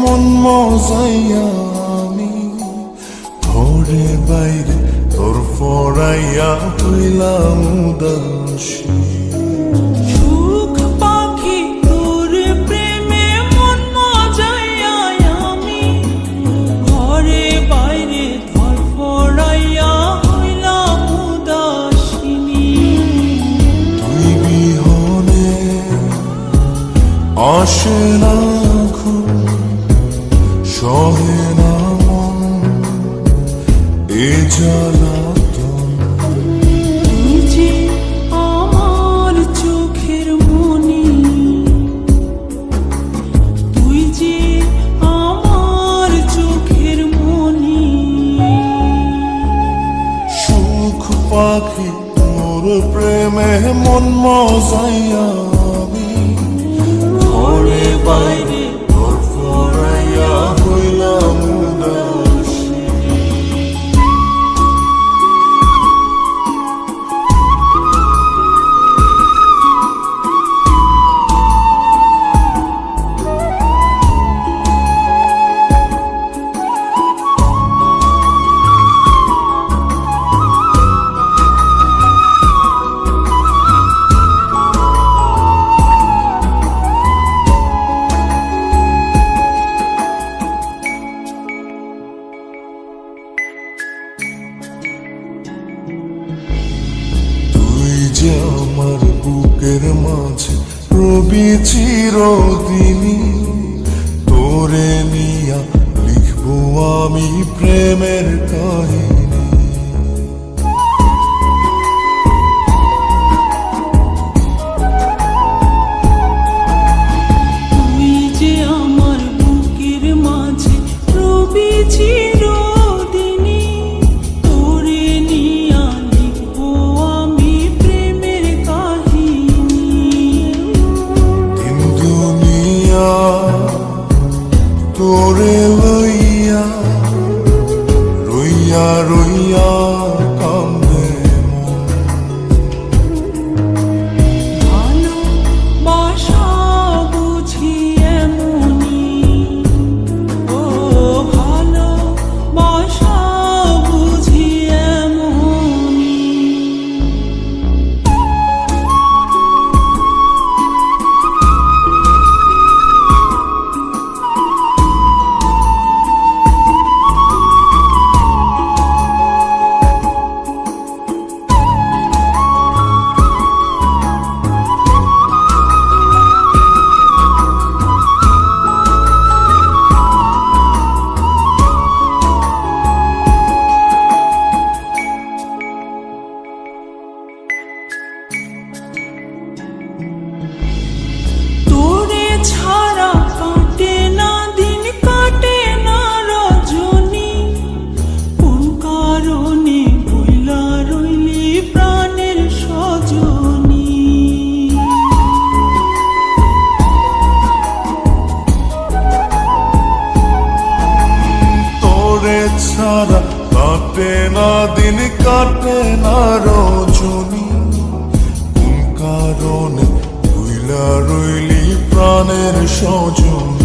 মন মজাইয়া আমি ঘরে বাইরে তোর ফরাইয়া হইলাম উদাসী। সুখ পাখি তোর প্রেমে মন মজাইয়া আমি ঘরে বাইরে ধরফরাইয়া হইলাম উদাসিনী। তুই বিহনে আসে না ঘুম, সহে না মন এ জ্বালাতন। তুই যে আমার চোখের মনি, তুই যে আমার চোখের মনি। সুখ পাখি তোর প্রেমে মন মজাইয়া আমি ঘরে বাইরে তোর ফরাইয়া হইলাম উদাসী। যে আমার বুকের মাঝে রবি চিরদিনই, তোরে নিয়া লিখবো আমি প্রেমের কাহিনী। তুই যে আমার বুকের মাঝে রবি চিরদিনই, তোরে নিয়া লিখবো আমি প্রেমের কাহিনী। দিন দুনিয়া তোরে লইয়া রইয়া রইয়া কান্দে মন। ভালোবাসা বুঝি এমনি, ও ভালোবাসা বুঝি এমনি। তোরে ছাড়া কাটে না দিন, কাটে না রজনী। কোন কারণে বইলা রইলি প্রাণের সজনী। তোরে ছাড়া কাটে না দিন, কাটে না রজনী। কোন কারণে ভুইলা রইলি প্রাণের সজন।